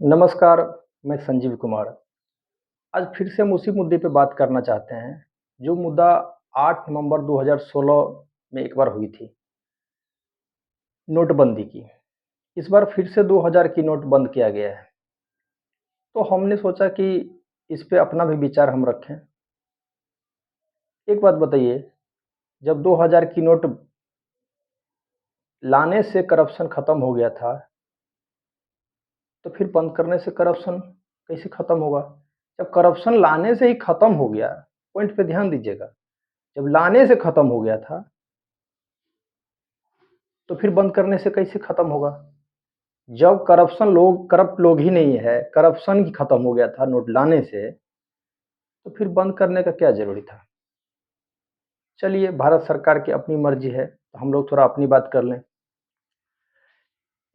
नमस्कार, मैं संजीव कुमार। आज फिर से हम उसी मुद्दे पे बात करना चाहते हैं, जो मुद्दा 8 नवंबर 2016 में एक बार हुई थी, नोटबंदी की। इस बार फिर से 2000 की नोट बंद किया गया है। तो हमने सोचा कि इस पे अपना भी विचार हम रखें। एक बात बताइए, जब 2000 की नोट लाने से करप्शन खत्म हो गया था, तो फिर बंद करने से करप्शन कैसे खत्म होगा? जब करप्शन लाने से ही खत्म हो गया, पॉइंट पे ध्यान दीजिएगा। जब लाने से खत्म हो गया था, तो फिर बंद करने से कैसे खत्म होगा? जब करप्ट लोग ही नहीं है, करप्शन ही खत्म हो गया था नोट लाने से, तो फिर बंद करने का क्या जरूरी था? चलिए, भारत सरकार की अपनी मर्जी है, तो हम लोग थोड़ा अपनी बात कर लें।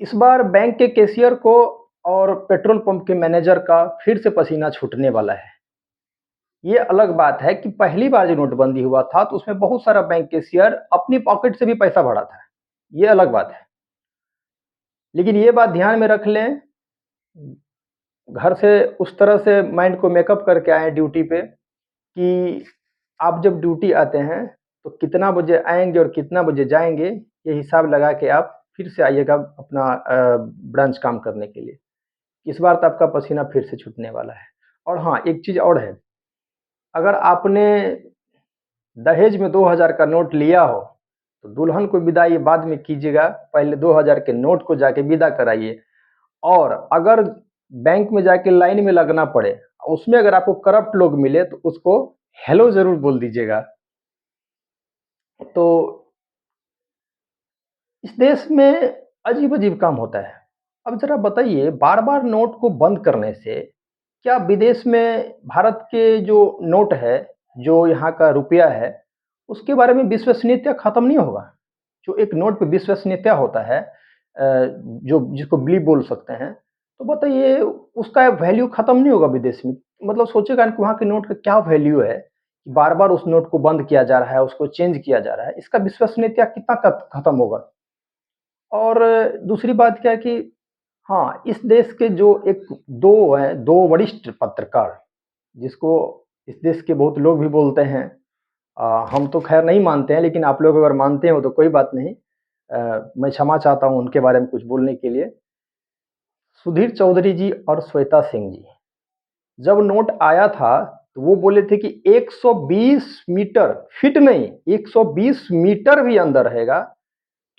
इस बार बैंक के कैशियर को और पेट्रोल पंप के मैनेजर का फिर से पसीना छूटने वाला है। ये अलग बात है कि पहली बार जो नोटबंदी हुआ था, तो उसमें बहुत सारा बैंक कैशियर अपनी पॉकेट से भी पैसा भरा था। ये अलग बात है। लेकिन ये बात ध्यान में रख लें, घर से उस तरह से माइंड को मेकअप करके आए ड्यूटी पे कि आप जब ड्यूटी आते हैं, तो कितना बजे आएँगे और कितना बजे जाएँगे, ये हिसाब लगा के आप फिर से आइएगा अपना ब्रांच काम करने के लिए। इस बार तो आपका पसीना फिर से छूटने वाला है। और हाँ, एक चीज़ और है, अगर आपने दहेज में 2000 का नोट लिया हो, तो दुल्हन को विदाई बाद में कीजिएगा, पहले 2000 के नोट को जाके विदा कराइए। और अगर बैंक में जाके लाइन में लगना पड़े, उसमें अगर आपको करप्ट लोग मिले, तो उसको हेलो ज़रूर बोल दीजिएगा। तो इस देश में अजीब-अजीब काम होता है। अब ज़रा बताइए, बार-बार नोट को बंद करने से क्या विदेश में भारत के जो नोट है, जो यहाँ का रुपया है, उसके बारे में विश्वसनीयता खत्म नहीं होगा? जो एक नोट पे विश्वसनीयता होता है, जो जिसको बिलीव बोल सकते हैं, तो बताइए उसका वैल्यू खत्म नहीं होगा विदेश में? मतलब सोचिएगा कि वहाँ के नोट का क्या वैल्यू है, बार-बार उस नोट को बंद किया जा रहा है, उसको चेंज किया जा रहा है, इसका विश्वसनीयता कितना खत्म होगा? और दूसरी बात क्या है कि हाँ, इस देश के जो एक 2 हैं, 2 वरिष्ठ पत्रकार, जिसको इस देश के बहुत लोग भी बोलते हैं, हम तो खैर नहीं मानते हैं, लेकिन आप लोग अगर मानते हो तो कोई बात नहीं। मैं क्षमा चाहता हूँ उनके बारे में कुछ बोलने के लिए। सुधीर चौधरी जी और श्वेता सिंह जी, जब नोट आया था, तो वो बोले थे कि 120 मीटर, फीट नहीं, 120 मीटर भी अंदर रहेगा,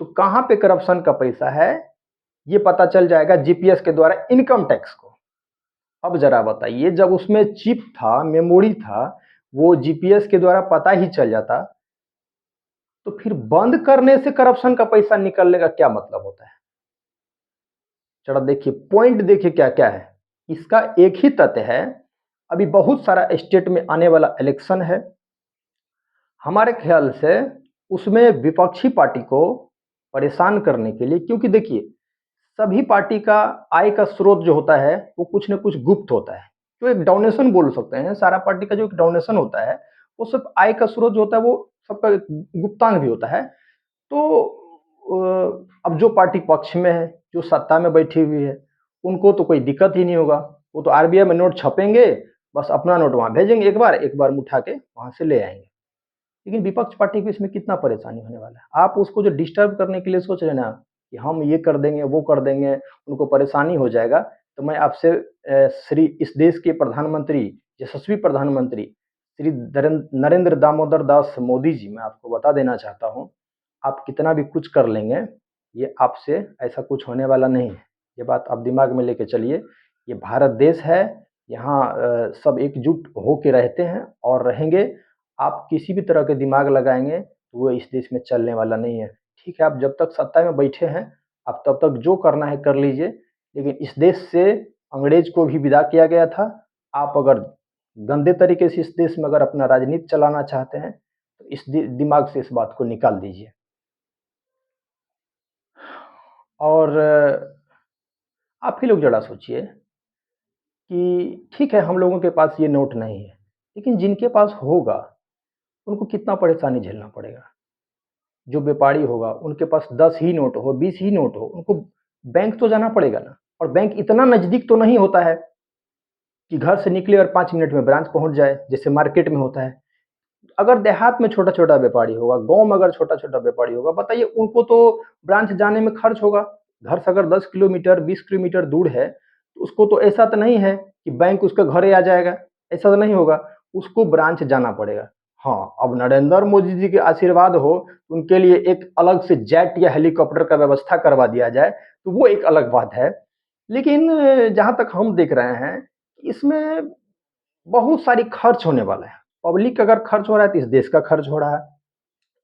तो कहाँ पे करप्शन का पैसा है, ये पता चल जाएगा जीपीएस के द्वारा इनकम टैक्स को। अब ज़रा बताइए, जब उसमें चिप था, मेमोरी था, वो जीपीएस के द्वारा पता ही चल जाता, तो फिर बंद करने से करप्शन का पैसा निकलने का क्या मतलब होता है? ज़रा देखिए, पॉइंट देखिए क्या-क्या है। इसका एक ही तथ्य है, अभी बहुत सारा स्टेट में आने वाला इलेक्शन है। हमारे ख्याल से उसमें विपक्षी पार्टी को परेशान करने के लिए, क्योंकि देखिए, सभी पार्टी का आय का स्रोत जो होता है, वो कुछ न कुछ गुप्त होता है। जो एक डोनेशन बोल सकते हैं, सारा पार्टी का जो एक डोनेशन होता है, वो सब आय का स्रोत जो होता है, वो सबका गुप्तांग भी होता है। तो अब जो पार्टी पक्ष में है, जो सत्ता में बैठी हुई है, उनको तो कोई दिक्कत ही नहीं होगा। वो तो आरबीआई में नोट छपेंगे, बस अपना नोट वहाँ भेजेंगे एक बार में उठा के वहाँ से ले आएँगे। लेकिन विपक्ष पार्टी को इसमें कितना परेशानी होने वाला है? आप उसको जो डिस्टर्ब करने के लिए सोच रहे हैं ना, कि हम ये कर देंगे, वो कर देंगे, उनको परेशानी हो जाएगा, तो मैं आपसे श्री इस देश के प्रधानमंत्री, यशस्वी प्रधानमंत्री श्री नरेंद्र दामोदर दास मोदी जी, मैं आपको बता देना चाहता हूँ, आप कितना भी कुछ कर लेंगे, ये आपसे ऐसा कुछ होने वाला नहीं है। ये बात आप दिमाग में लेके चलिए। ये भारत देश है, यहाँ सब एकजुट होके रहते हैं और रहेंगे। आप किसी भी तरह के दिमाग लगाएँगे, तो वो इस देश में चलने वाला नहीं है। ठीक है, आप जब तक सत्ता में बैठे हैं, आप तब तक जो करना है कर लीजिए, लेकिन इस देश से अंग्रेज को भी विदा किया गया था। आप अगर गंदे तरीके से इस देश में अगर अपना राजनीति चलाना चाहते हैं, तो इस दिमाग से इस बात को निकाल दीजिए। और आप ही लोग ज़रा सोचिए कि ठीक है, हम लोगों के पास ये नोट नहीं है, लेकिन जिनके पास होगा, उनको कितना परेशानी झेलना पड़ेगा। जो व्यापारी होगा, उनके पास 10 ही नोट हो, 20 ही नोट हो, उनको बैंक तो जाना पड़ेगा ना। और बैंक इतना नज़दीक तो नहीं होता है कि घर से निकले और 5 मिनट में ब्रांच पहुँच जाए, जैसे मार्केट में होता है। अगर देहात में छोटा-छोटा व्यापारी होगा, गाँव में अगर छोटा-छोटा व्यापारी होगा, बताइए उनको तो ब्रांच जाने में खर्च होगा। घर से अगर 10 किलोमीटर, 20 किलोमीटर दूर है, तो उसको तो ऐसा तो नहीं है कि बैंक उसके घरे आ जाएगा, ऐसा तो नहीं होगा, उसको ब्रांच जाना पड़ेगा। हाँ, अब नरेंद्र मोदी जी के आशीर्वाद हो, उनके लिए एक अलग से जेट या हेलीकॉप्टर का व्यवस्था करवा दिया जाए, तो वो एक अलग बात है। लेकिन जहाँ तक हम देख रहे हैं, इसमें बहुत सारी खर्च होने वाला है। पब्लिक का अगर खर्च हो रहा है तो इस देश का खर्च हो रहा है,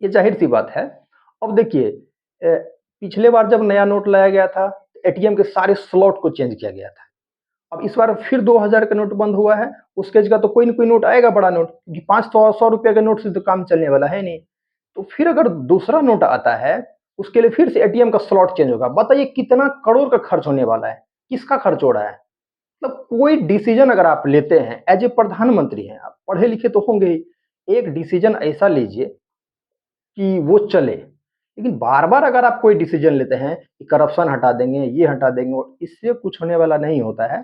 ये ज़ाहिर-सी बात है। अब देखिए पिछले बार जब नया नोट लाया गया था, एटीएम के सारे स्लॉट को चेंज किया गया था। अब इस बार फिर 2000 का नोट बंद हुआ है, उसके जगह तो कोई न कोई नोट आएगा बड़ा नोट, क्योंकि 500 100 रुपए के नोट से तो काम चलने वाला है नहीं। तो फिर अगर दूसरा नोट आता है, उसके लिए फिर से एटीएम का स्लॉट चेंज होगा। बताइए कितना करोड़ का खर्च होने वाला है, किसका खर्च हो रहा है? मतलब कोई डिसीजन अगर आप लेते हैं एज ए प्रधानमंत्री हैं आप, पढ़े लिखे तो होंगे ही, एक डिसीजन ऐसा लीजिए कि वो चले। लेकिन बार-बार अगर आप कोई डिसीजन लेते हैं कि करप्शन हटा देंगे, ये हटा देंगे, और इससे कुछ होने वाला नहीं होता है।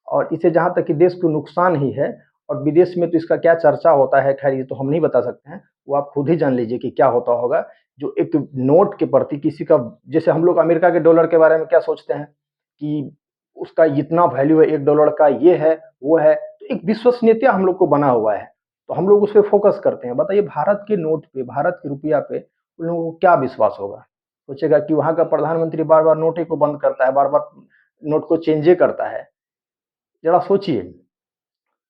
और इससे जहाँ तक कि देश को नुकसान ही है, और विदेश में तो इसका क्या चर्चा होता है, खैर ये तो हम नहीं बता सकते हैं, वो आप खुद ही जान लीजिए कि क्या होता होगा। जो एक नोट के प्रति किसी का, जैसे हम लोग अमेरिका के डॉलर के बारे में क्या सोचते हैं कि उसका इतना वैल्यू है, 1 डॉलर का ये है, वो है, तो एक विश्वसनीयता हम लोग को बना हुआ है, तो हम लोग उस पे फ़ोकस करते हैं। बताइए भारत के नोट पे, भारत के रुपया पे उन लोगों को क्या विश्वास होगा? सोचेगा कि वहाँ का प्रधानमंत्री बार-बार नोट ही को बंद करता है, बार-बार नोट को चेंज ही करता है। ज़रा सोचिए।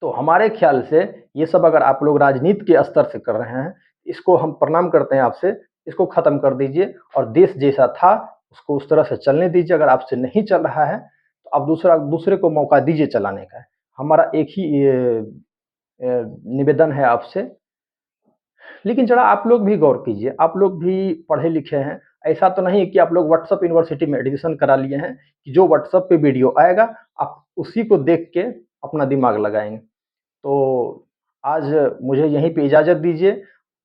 तो हमारे ख्याल से ये सब अगर आप लोग राजनीति के स्तर से कर रहे हैं, इसको हम प्रणाम करते हैं आपसे, इसको ख़त्म कर दीजिए और देश जैसा था, उसको उस तरह से चलने दीजिए। अगर आपसे नहीं चल रहा है, तो आप दूसरे को मौका दीजिए चलाने का। हमारा एक ही निवेदन है आपसे। लेकिन ज़रा आप लोग भी गौर कीजिए, आप लोग भी पढ़े-लिखे हैं। ऐसा तो नहीं है कि आप लोग व्हाट्सएप यूनिवर्सिटी में एडमिशन करा लिए हैं, कि जो व्हाट्सएप पे वीडियो आएगा, आप उसी को देख के अपना दिमाग लगाएँगे। तो आज मुझे यहीं पे इजाज़त दीजिए,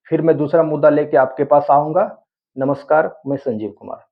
फिर मैं दूसरा मुद्दा लेके आपके पास आऊँगा। नमस्कार, मैं संजीव कुमार।